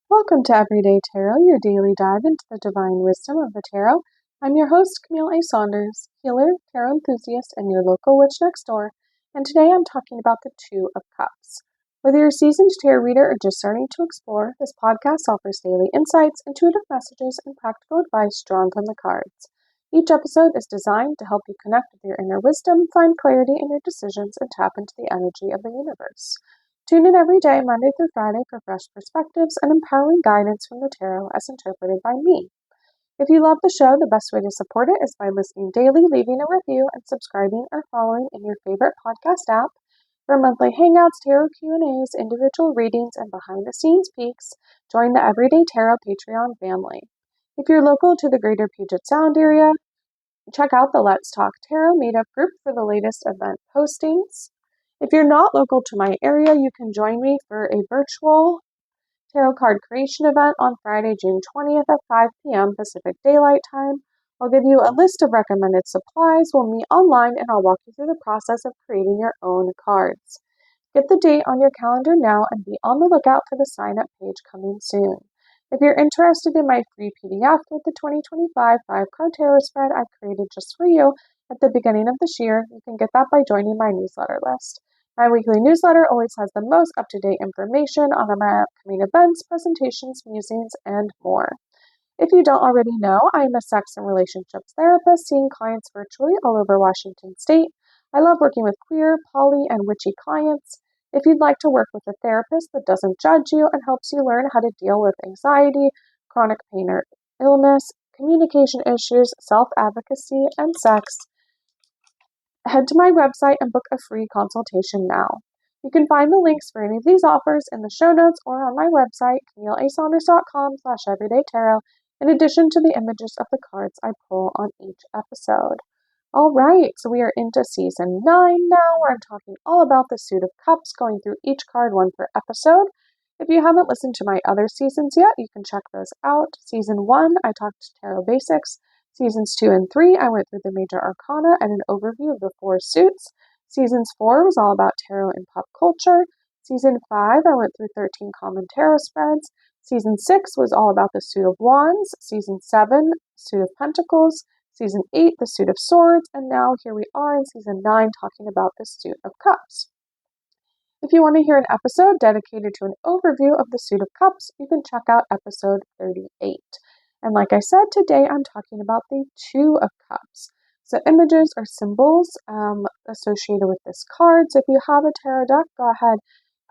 Welcome to Everyday Tarot, your daily dive into the divine wisdom of the tarot. I'm your host, Camille A. Saunders, healer, tarot enthusiast, and your local witch next door. And today I'm talking about the Two of Cups. Whether you're a seasoned tarot reader or just starting to explore, this podcast offers daily insights, intuitive messages, and practical advice drawn from the cards. Each episode is designed to help you connect with your inner wisdom, find clarity in your decisions, and tap into the energy of the universe. Tune in every day, Monday through Friday, for fresh perspectives and empowering guidance from the tarot as interpreted by me. If you love the show, the best way to support it is by listening daily, leaving a review, and subscribing or following in your favorite podcast app. For monthly hangouts, tarot Q&As, individual readings, and behind-the-scenes peeks, join the Everyday Tarot Patreon family. If you're local to the greater Puget Sound area, check out the Let's Talk Tarot meetup group for the latest event postings. If you're not local to my area, you can join me for a virtual tarot card creation event on Friday, June 20th at 5 p.m. Pacific Daylight Time. I'll give you a list of recommended supplies. We'll meet online and I'll walk you through the process of creating your own cards. Get the date on your calendar now and be on the lookout for the sign-up page coming soon. If you're interested in my free PDF with the 2025 5-card tarot spread I created just for you at the beginning of this year, you can get that by joining my newsletter list. My weekly newsletter always has the most up-to-date information on my upcoming events, presentations, musings, and more. If you don't already know, I am a sex and relationships therapist seeing clients virtually all over Washington State. I love working with queer, poly, and witchy clients. If you'd like to work with a therapist that doesn't judge you and helps you learn how to deal with anxiety, chronic pain or illness, communication issues, self-advocacy, and sex, head to my website and book a free consultation now. You can find the links for any of these offers in the show notes or on my website, CamilleASaunders.com/everydaytarot, in addition to the images of the cards I pull on each episode. All right, so we are into season 9 now, where I'm talking all about the Suit of Cups, going through each card one per episode. If you haven't listened to my other seasons yet, you can check those out. Season 1, I talked tarot basics. Seasons 2 and 3, I went through the major arcana and an overview of the 4 suits. Seasons 4 was all about tarot and pop culture. Season 5, I went through 13 common tarot spreads. Season 6 was all about the Suit of Wands. Season 7, Suit of Pentacles. Season 8, the Suit of Swords. And now here we are in Season 9 talking about the Suit of Cups. If you want to hear an episode dedicated to an overview of the Suit of Cups, you can check out episode 38. And like I said, today I'm talking about the Two of Cups. So images or symbols associated with this card. So if you have a tarot deck, go ahead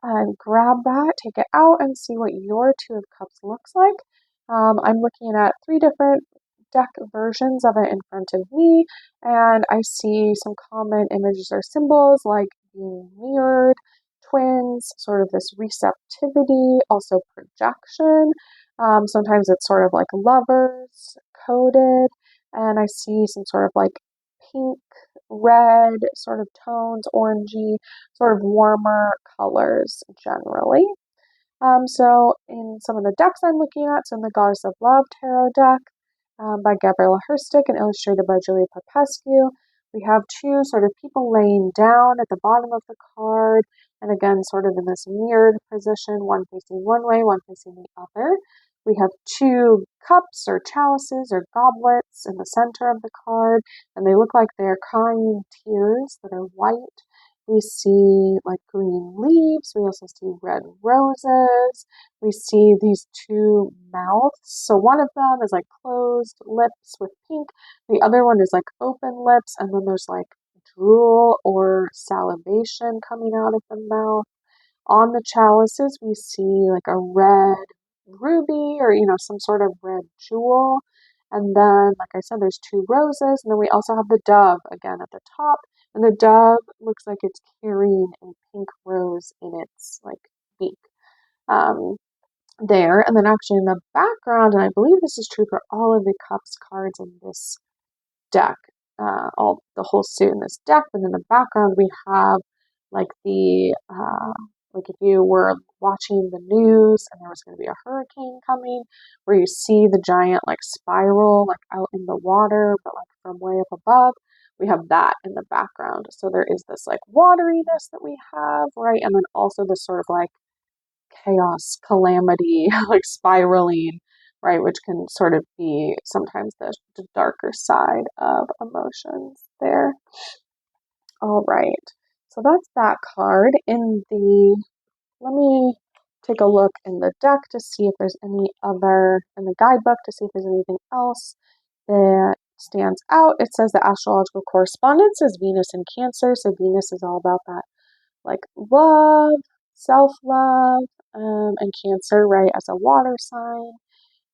and grab that, take it out, and see what your Two of Cups looks like. I'm looking at 3 different deck versions of it in front of me, and I see some common images or symbols like being mirrored, twins, sort of this receptivity, also projection. Sometimes it's sort of like lovers, coded, and I see some sort of like pink, red sort of tones, orangey, sort of warmer colors generally. So in some of the decks I'm looking at, so in the Goddess of Love tarot deck by Gabriella Herstick and illustrated by Julia Popescu, we have 2 sort of people laying down at the bottom of the card, and again sort of in this mirrored position, one facing one way, one facing the other. We have 2 cups or chalices or goblets in the center of the card, and they look like they're crying tears that are white. We see like green leaves. We also see red roses. We see these 2 mouths. So one of them is like closed lips with pink. The other one is like open lips. And then there's like drool or salivation coming out of the mouth. On the chalices, we see like a red ruby or, some sort of red jewel. And then, like I said, there's 2 roses. And then we also have the dove again at the top. And the dove looks like it's carrying a pink rose in its like beak there. And then actually in the background, and I believe this is true for all of the cups cards in this deck, the whole suit in this deck. But in the background, we have like like if you were watching the news and there was going to be a hurricane coming, where you see the giant like spiral like out in the water, but like from way up above. We have that in the background. So there is this like wateriness that we have, right? And then also this sort of like chaos, calamity, like spiraling, right? Which can sort of be sometimes the darker side of emotions there. All right. So that's that card. Let me take a look in the deck to see if there's any other, in the guidebook to see if there's anything else that stands out. It says the astrological correspondence is Venus in Cancer. So Venus is all about that, like love, self-love, and Cancer, right, as a water sign.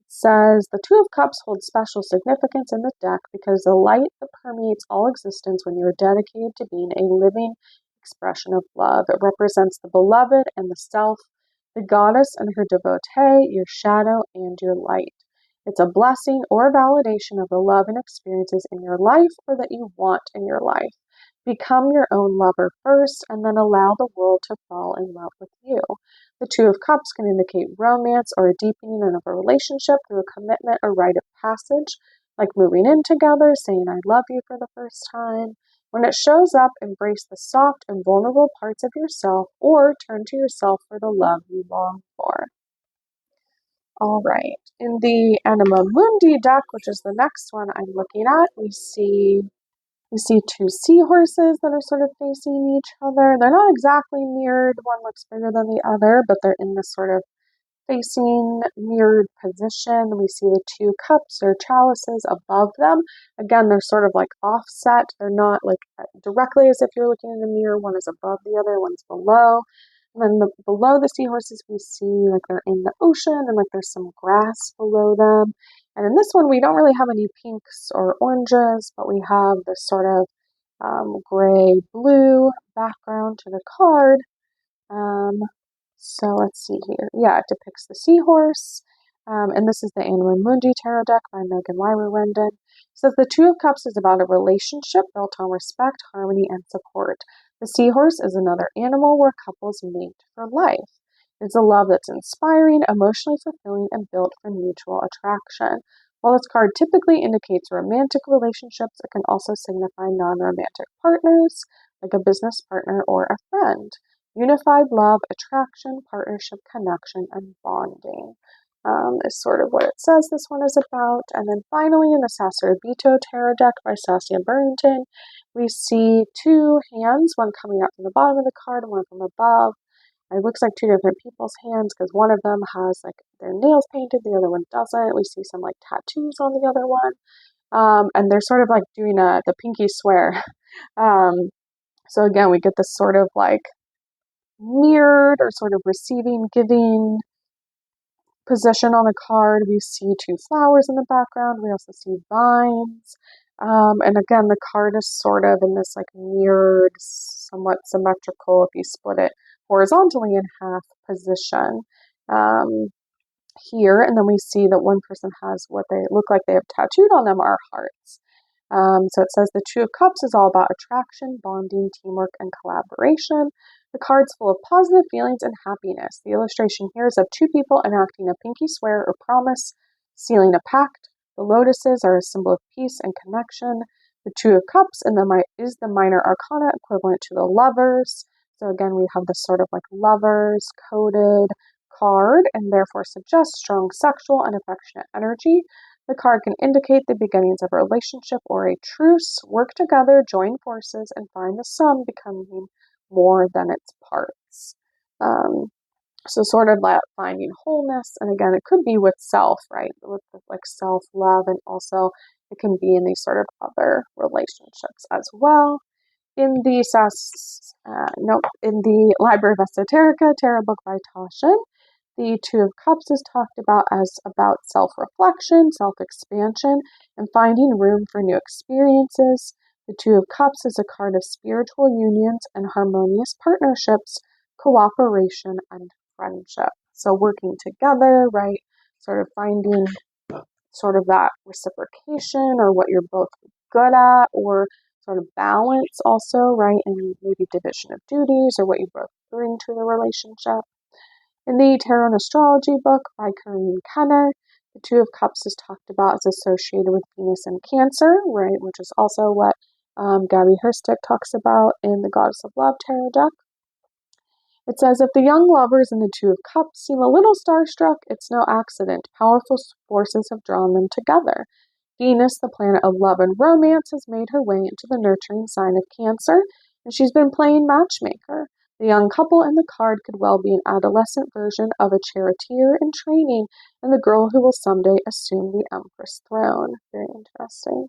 It says the Two of Cups holds special significance in the deck because the light that permeates all existence when you're dedicated to being a living expression of love. It represents the beloved and the self, the goddess and her devotee, your shadow and your light. It's a blessing or validation of the love and experiences in your life or that you want in your life. Become your own lover first and then allow the world to fall in love with you. The Two of Cups can indicate romance or a deepening of a relationship through a commitment or rite of passage, like moving in together, saying I love you for the first time. When it shows up, embrace the soft and vulnerable parts of yourself or turn to yourself for the love you long for. All right. In the Anima Mundi deck, which is the next one I'm looking at, we see two seahorses that are sort of facing each other. They're not exactly mirrored. One looks bigger than the other, but they're in this sort of facing mirrored position. We see the two cups or chalices above them. Again, they're sort of like offset. They're not like directly as if you're looking in a mirror. One is above the other, one's below. And then below the seahorses, we see like they're in the ocean and like there's some grass below them. And in this one, we don't really have any pinks or oranges, but we have this sort of gray-blue background to the card. So let's see here. Yeah, it depicts the seahorse. And this is the Anima Mundi Tarot deck by Megan Lyra-Rendon. It says the Two of Cups is about a relationship built on respect, harmony, and support. The seahorse is another animal where couples mate for life. It's a love that's inspiring, emotionally fulfilling, and built for mutual attraction. While this card typically indicates romantic relationships, it can also signify non-romantic partners, like a business partner or a friend. Unified love, attraction, partnership, connection, and bonding is sort of what it says this one is about. And then finally, in the Sacerdote Tarot deck by Sassia Burrington, we see two hands, one coming out from the bottom of the card and one from above. It looks like two different people's hands because one of them has like their nails painted, the other one doesn't. We see some like tattoos on the other one. And they're sort of like doing the pinky swear. So again, we get this sort of like mirrored or sort of receiving, giving position on the card. We see two flowers in the background. We also see vines. And again, the card is sort of in this like mirrored, somewhat symmetrical, if you split it horizontally in half position here. And then we see that one person has what they look like they have tattooed on them are hearts. So it says the Two of Cups is all about attraction, bonding, teamwork, and collaboration. The card's full of positive feelings and happiness. The illustration here is of two people enacting a pinky swear or promise, sealing a pact. The lotuses are a symbol of peace and connection. The Two of Cups is the minor arcana equivalent to the Lovers. So again, we have this sort of like Lovers coded card and therefore suggests strong sexual and affectionate energy. The card can indicate the beginnings of a relationship or a truce. Work together, join forces, and find the sum becoming more than its parts. So sort of that finding wholeness. And again, it could be with self, right? With like self-love, and also it can be in these sort of other relationships as well. In the Library of Esoterica Tarot book by Tashin, the Two of Cups is talked about as about self-reflection, self-expansion, and finding room for new experiences. The Two of Cups is a card of spiritual unions and harmonious partnerships, cooperation, and friendship. So working together, right? Sort of finding sort of that reciprocation or what you're both good at, or sort of balance also, right? And maybe division of duties or what you both bring to the relationship. In the Tarot and Astrology book by Corinne Kenner, the Two of Cups is talked about as associated with Venus and Cancer, right, which is also what Gabby Herstick talks about in the Goddess of Love Tarot deck. It says, if the young lovers in the Two of Cups seem a little starstruck, it's no accident. Powerful forces have drawn them together. Venus, the planet of love and romance, has made her way into the nurturing sign of Cancer, and she's been playing matchmaker. The young couple in the card could well be an adolescent version of a charioteer in training and the girl who will someday assume the Empress throne. Very interesting.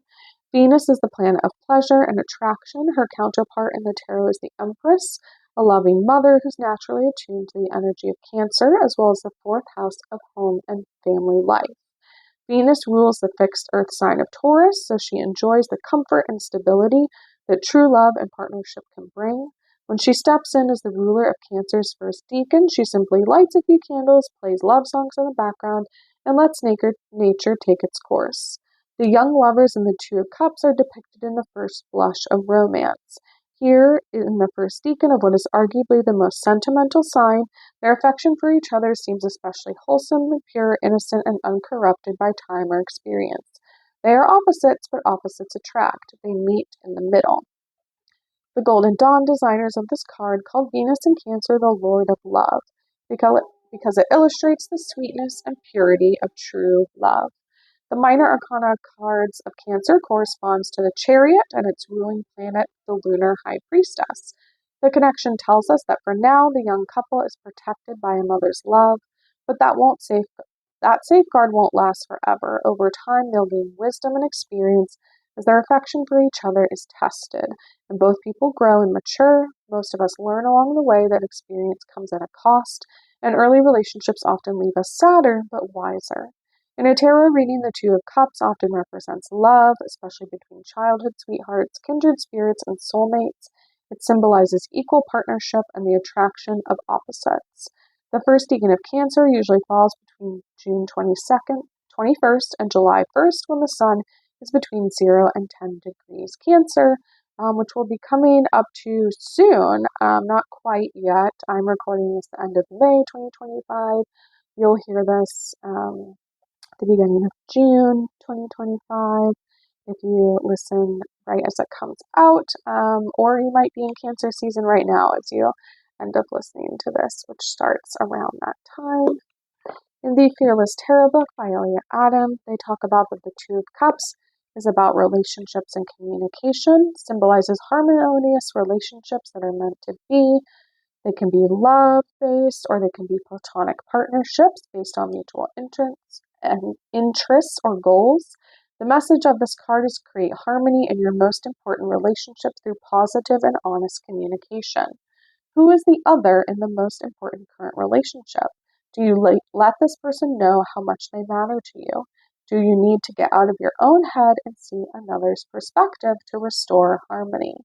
Venus is the planet of pleasure and attraction. Her counterpart in the tarot is the Empress, a loving mother who's naturally attuned to the energy of Cancer, as well as the fourth house of home and family life. Venus rules the fixed earth sign of Taurus, so she enjoys the comfort and stability that true love and partnership can bring. When she steps in as the ruler of Cancer's first deacon, she simply lights a few candles, plays love songs in the background, and lets nature take its course. The young lovers in the Two of Cups are depicted in the first blush of romance. Here, in the first deacon of what is arguably the most sentimental sign, their affection for each other seems especially wholesome, pure, innocent, and uncorrupted by time or experience. They are opposites, but opposites attract. They meet in the middle. The Golden Dawn designers of this card called Venus in Cancer the Lord of Love, because it illustrates the sweetness and purity of true love. The minor arcana cards of Cancer corresponds to the Chariot and its ruling planet, the lunar high priestess. The connection tells us that for now, the young couple is protected by a mother's love, but that safeguard won't last forever. Over time, they'll gain wisdom and experience as their affection for each other is tested, and both people grow and mature. Most of us learn along the way that experience comes at a cost, and early relationships often leave us sadder but wiser. In a tarot reading, the Two of Cups often represents love, especially between childhood sweethearts, kindred spirits, and soulmates. It symbolizes equal partnership and the attraction of opposites. The first decan of Cancer usually falls between June 21st, and July 1st, when the sun is between 0 and 10 degrees Cancer, which will be coming up to soon. Not quite yet. I'm recording this the end of May 2025. You'll hear this the beginning of June 2025 if you listen right as it comes out, or you might be in Cancer season right now as you end up listening to this, which starts around that time. In the Fearless Tarot book by Elliot Adam, they talk about that the Two of Cups is about relationships and communication, symbolizes harmonious relationships that are meant to be. They can be love-based, or they can be platonic partnerships based on mutual interests or goals. The message of this card is create harmony in your most important relationships through positive and honest communication. Who is the other in the most important current relationship? Do you let this person know how much they matter to you? Do you need to get out of your own head and see another's perspective to restore harmony?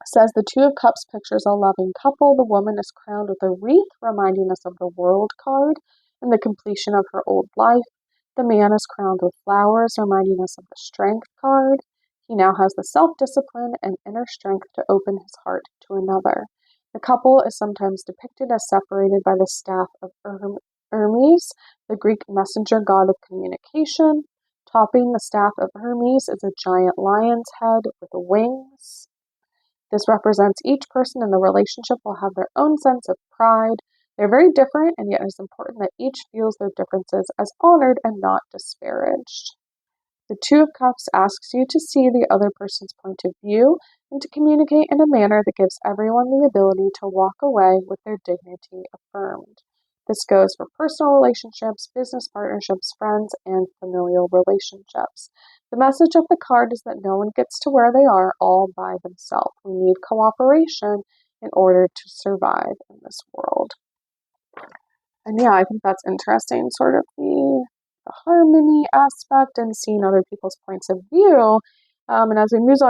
Says the Two of Cups pictures a loving couple. The woman is crowned with a wreath, reminding us of the World card and the completion of her old life. The man is crowned with flowers, reminding us of the Strength card. He now has the self-discipline and inner strength to open his heart to another. The couple is sometimes depicted as separated by the staff of Hermes, the Greek messenger god of communication. Topping the staff of Hermes is a giant lion's head with wings. This represents each person in the relationship will have their own sense of pride. They're very different, and yet it is important that each feels their differences as honored and not disparaged. The Two of Cups asks you to see the other person's point of view and to communicate in a manner that gives everyone the ability to walk away with their dignity affirmed. This goes for personal relationships, business partnerships, friends, and familial relationships. The message of the card is that no one gets to where they are all by themselves. We need cooperation in order to survive in this world. And yeah, I think that's interesting, sort of the harmony aspect and seeing other people's points of view. And as we move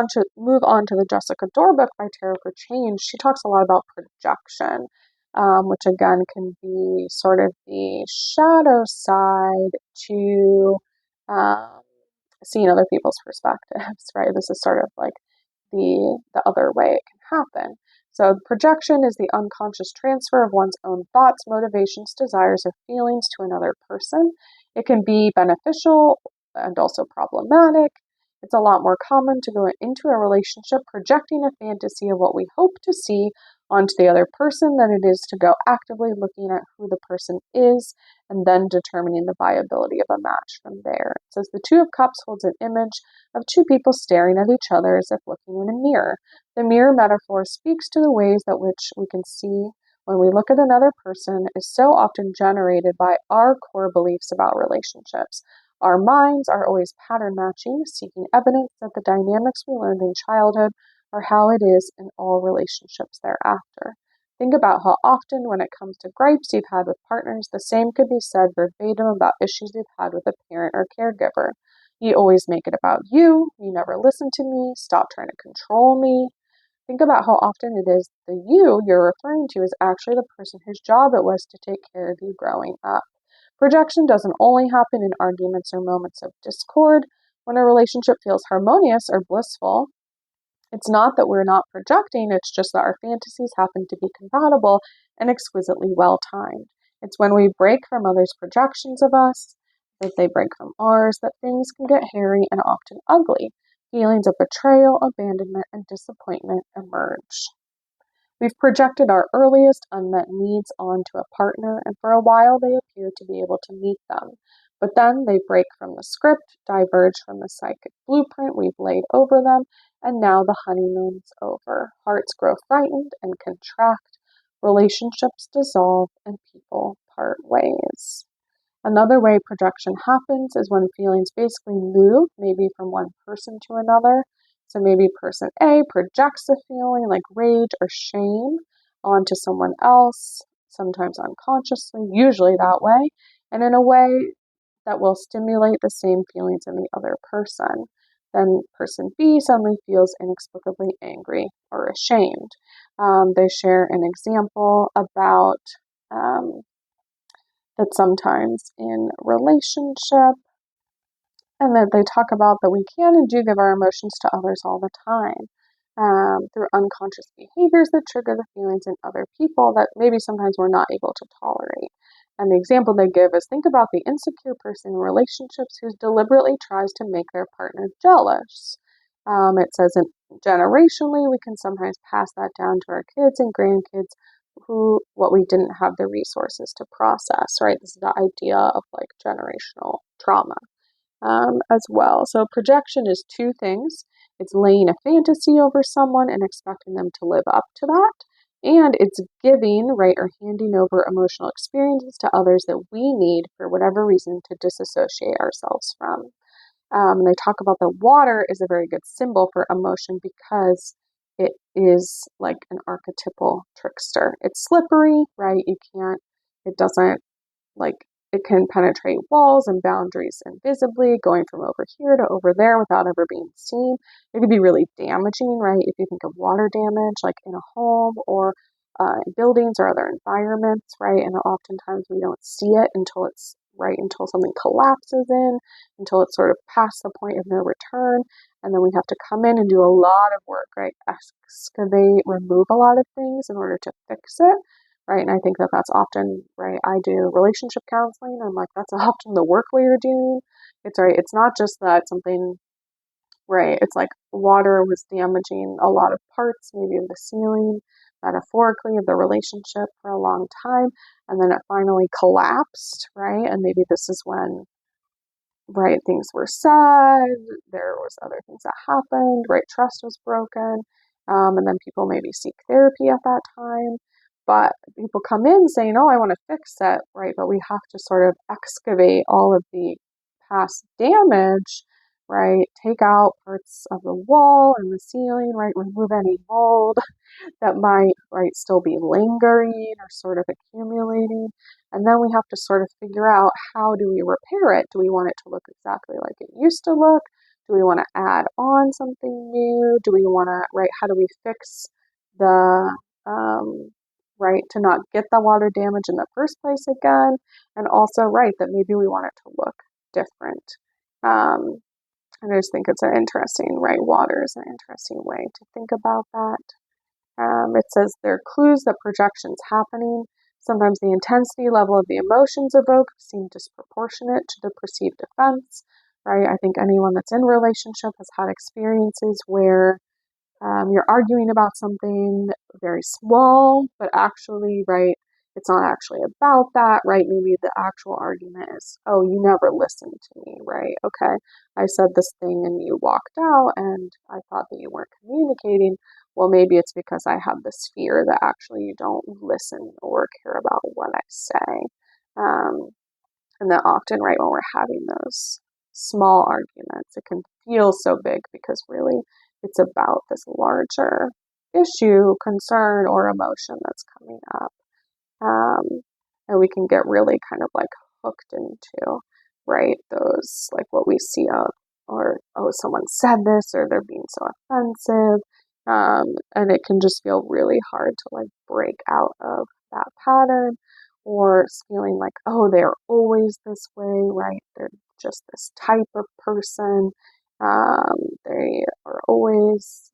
on to the Jessica Dore book by Tarot for Change, she talks a lot about projection, which again can be sort of the shadow side to seeing other people's perspectives, right? This is sort of like the other way it can happen. So projection is the unconscious transfer of one's own thoughts, motivations, desires, or feelings to another person. It can be beneficial and also problematic. It's a lot more common to go into a relationship projecting a fantasy of what we hope to see onto the other person than it is to go actively looking at who the person is and then determining the viability of a match from there. It says the Two of Cups holds an image of two people staring at each other as if looking in a mirror. The mirror metaphor speaks to the ways that which we can see when we look at another person is so often generated by our core beliefs about relationships. Our minds are always pattern matching, seeking evidence that the dynamics we learned in childhood are how it is in all relationships thereafter. Think about how often, when it comes to gripes you've had with partners, the same could be said verbatim about issues you've had with a parent or caregiver. You always make it about you never listen to me, stop trying to control me. Think about how often it is the you you're referring to is actually the person whose job it was to take care of you growing up. Projection doesn't only happen in arguments or moments of discord. When a relationship feels harmonious or blissful, it's not that we're not projecting, it's just that our fantasies happen to be compatible and exquisitely well timed. It's when we break from others' projections of us, if they break from ours, that things can get hairy and often ugly. Feelings of betrayal, abandonment, and disappointment emerge. We've projected our earliest unmet needs onto a partner, and for a while they appear to be able to meet them. But then they break from the script, diverge from the psychic blueprint we've laid over them, and now the honeymoon's over. Hearts grow frightened and contract, relationships dissolve, and people part ways. Another way projection happens is when feelings basically move, maybe from one person to another. So maybe person A projects a feeling like rage or shame onto someone else, sometimes unconsciously, usually that way, and in a way that will stimulate the same feelings in the other person. Then person B suddenly feels inexplicably angry or ashamed. They share an example about that sometimes in relationship, and that they talk about that we can and do give our emotions to others all the time through unconscious behaviors that trigger the feelings in other people that maybe sometimes we're not able to tolerate. And the example they give is think about the insecure person in relationships who deliberately tries to make their partner jealous. It says generationally, we can sometimes pass that down to our kids and grandkids what we didn't have the resources to process, right? This is the idea of like generational trauma as well. So projection is two things. It's laying a fantasy over someone and expecting them to live up to that. And it's giving, right, or handing over emotional experiences to others that we need for whatever reason to disassociate ourselves from. And they talk about that water is a very good symbol for emotion because it is like an archetypal trickster. It's slippery, right? It doesn't like, it can penetrate walls and boundaries invisibly, going from over here to over there without ever being seen. It can be really damaging, right? If you think of water damage, like in a home or in buildings or other environments, right? And oftentimes we don't see it until something collapses until it's sort of past the point of no return. And then we have to come in and do a lot of work, right? Excavate, remove a lot of things in order to fix it. Right. And I think that that's often, right, I do relationship counseling. I'm like, that's often the work we are doing. It's right. It's not just that something, right. It's like water was damaging a lot of parts, maybe of the ceiling, metaphorically, of the relationship for a long time. And then it finally collapsed, right. And maybe this is when, right, things were said, there was other things that happened, right, trust was broken, and then people maybe seek therapy at that time. But people come in saying, oh, I want to fix it, right? But we have to sort of excavate all of the past damage, right? Take out parts of the wall and the ceiling, right? Remove any mold that might, right, still be lingering or sort of accumulating. And then we have to sort of figure out, how do we repair it? Do we want it to look exactly like it used to look? Do we want to add on something new? Do we want to, right, how do we fix the, right, to not get the water damage in the first place again? And also, right, that maybe we want it to look different. And I just think it's an interesting, right, water is an interesting way to think about that. It says there are clues that projection's happening. Sometimes the intensity level of the emotions evoked seem disproportionate to the perceived offense, right? I think anyone that's in a relationship has had experiences where you're arguing about something very small, but actually, right, it's not actually about that, right? Maybe the actual argument is, oh, you never listened to me, right? Okay, I said this thing and you walked out and I thought that you weren't communicating. Well, maybe it's because I have this fear that actually you don't listen or care about what I say. Um, and that often, right, when we're having those small arguments, it can feel so big because really it's about this larger issue, concern, or emotion that's coming up. Um, and we can get really kind of like hooked into, right, those, like what we see of, or, oh, someone said this, or they're being so offensive. And it can just feel really hard to like break out of that pattern, or feeling like, oh, they're always this way, right? They're just this type of person. They are always,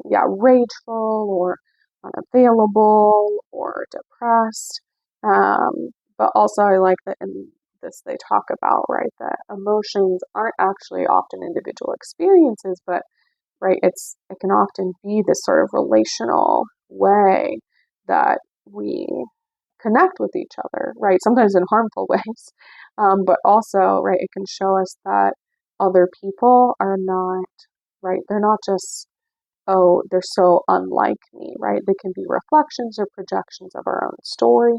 yeah, rageful or unavailable or depressed. But also, I like that in this they talk about, right, that emotions aren't actually often individual experiences, but right, it can often be this sort of relational way that we connect with each other, right? Sometimes in harmful ways, but also, right, it can show us that other people are not, right, they're not just, oh, they're so unlike me, right? They can be reflections or projections of our own story.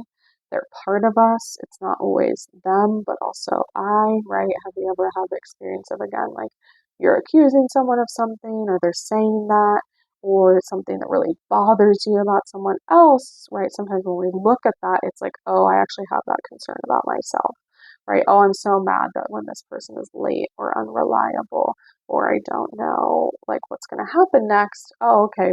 They're part of us. It's not always them, but also I, right? Have you ever had the experience of, again, like you're accusing someone of something, or they're saying that, or something that really bothers you about someone else, right? Sometimes when we look at that, it's like, oh, I actually have that concern about myself, right? Oh, I'm so mad that when this person is late or unreliable, or I don't know like what's going to happen next. Oh, okay.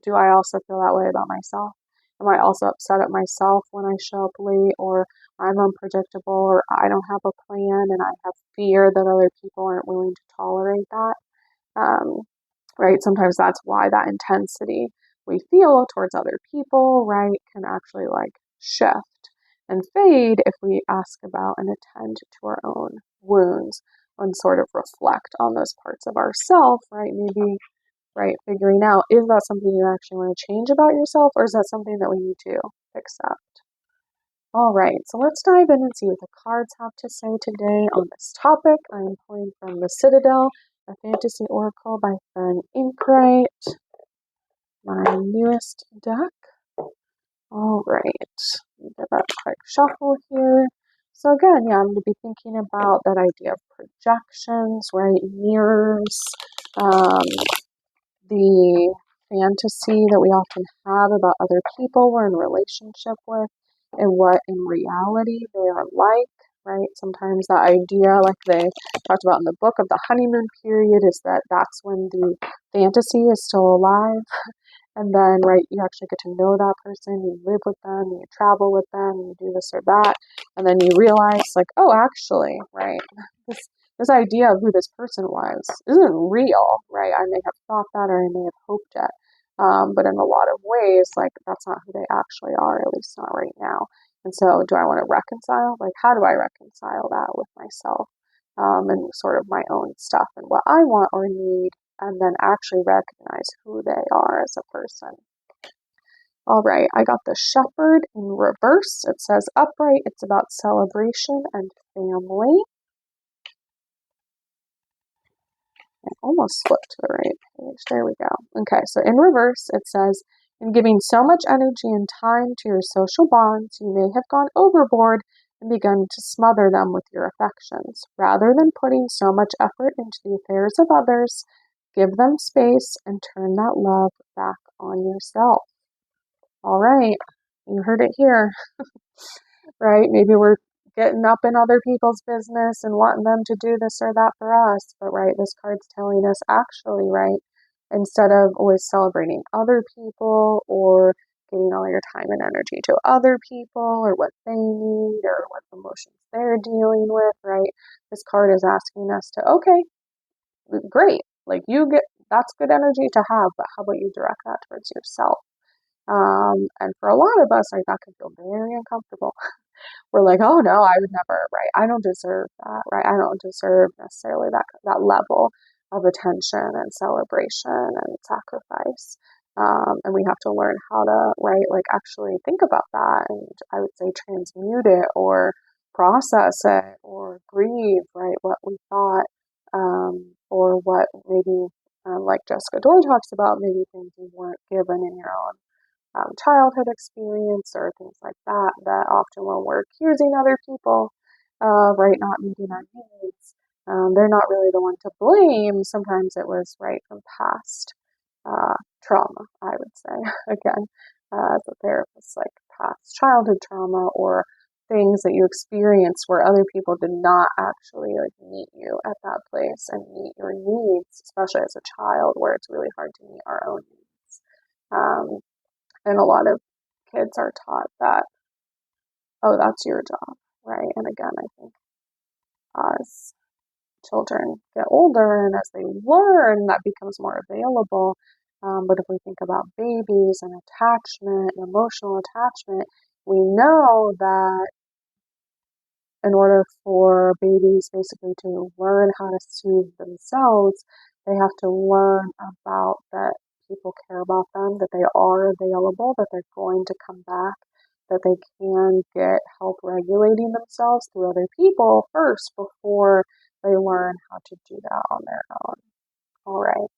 Do I also feel that way about myself? Am I also upset at myself when I show up late, or I'm unpredictable, or I don't have a plan and I have fear that other people aren't willing to tolerate that? Um, right? Sometimes that's why that intensity we feel towards other people, right, can actually like shift and fade if we ask about and attend to our own wounds and sort of reflect on those parts of ourself, right? Maybe, right, figuring out, is that something you actually want to change about yourself, or is that something that we need to accept? All right, so let's dive in and see what the cards have to say today on this topic. I am pulling from the Citadel, a fantasy oracle by Fern Inkwright, my newest deck. All right, give that a quick shuffle here. So again, yeah, I'm going to be thinking about that idea of projections, right? Mirrors, um, the fantasy that we often have about other people we're in relationship with, and what in reality they are like, right? Sometimes that idea, like they talked about in the book, of the honeymoon period, is that that's when the fantasy is still alive. And then, right, you actually get to know that person, you live with them, you travel with them, you do this or that, and then you realize, like, oh, actually, right, this idea of who this person was isn't real, right? I may have thought that, or I may have hoped it, but in a lot of ways, like, that's not who they actually are, at least not right now. And so, do I want to reconcile? Like, how do I reconcile that with myself, and sort of my own stuff and what I want or need, and then actually recognize who they are as a person? All right, I got the Shepherd in reverse. It says upright. It's about celebration and family. I almost flipped to the right page. There we go. Okay, so in reverse, it says, in giving so much energy and time to your social bonds, you may have gone overboard and begun to smother them with your affections. Rather than putting so much effort into the affairs of others, give them space and turn that love back on yourself. All right, you heard it here, right? Maybe we're getting up in other people's business and wanting them to do this or that for us. But, right, this card's telling us actually, right, instead of always celebrating other people or giving all your time and energy to other people or what they need or what emotions they're dealing with, right, this card is asking us to, okay, great, like that's good energy to have, but how about you direct that towards yourself? And for a lot of us, like, that can feel very uncomfortable. We're like, oh no, I would never, right? I don't deserve that, right? I don't deserve necessarily that level of attention and celebration and sacrifice. And we have to learn how to, right, like actually think about that and I would say transmute it or process it or grieve, right, what we thought, or what maybe, like Jessica Dore talks about, maybe things you weren't given in your own childhood experience or things like that, that often when we're accusing other people of, right, not meeting our needs, they're not really the one to blame. Sometimes it was, right, from past trauma, I would say. Again, as a therapist, like past childhood trauma or things that you experienced where other people did not actually like meet you at that place and meet your needs, especially as a child where it's really hard to meet our own needs. And a lot of kids are taught that, oh, that's your job, right? And again, I think as children get older and as they learn, that becomes more available. But if we think about babies and attachment, and emotional attachment, we know that in order for babies basically to learn how to soothe themselves, they have to learn about that people care about them, that they are available, that they're going to come back, that they can get help regulating themselves through other people first before they learn how to do that on their own. All right.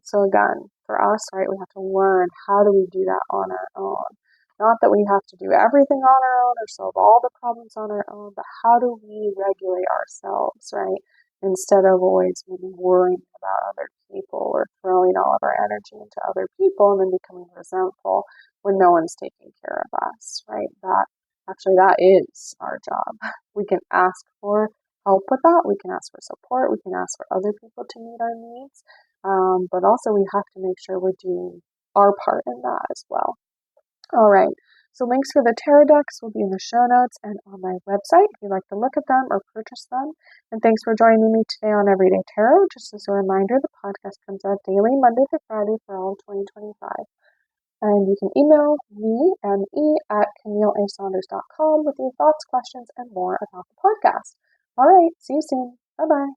So again, for us, right, we have to learn how do we do that on our own. Not that we have to do everything on our own or solve all the problems on our own, but how do we regulate ourselves, right? Instead of always maybe worrying about other people or throwing all of our energy into other people and then becoming resentful when no one's taking care of us, right? That is our job. We can ask for help with that. We can ask for support. We can ask for other people to meet our needs. But also we have to make sure we're doing our part in that as well. All right. So links for the tarot decks will be in the show notes and on my website if you'd like to look at them or purchase them. And thanks for joining me today on Everyday Tarot. Just as a reminder, the podcast comes out daily, Monday through Friday for all of 2025. And you can email me, M-E, at CamilleASaunders.com with your thoughts, questions, and more about the podcast. All right. See you soon. Bye-bye.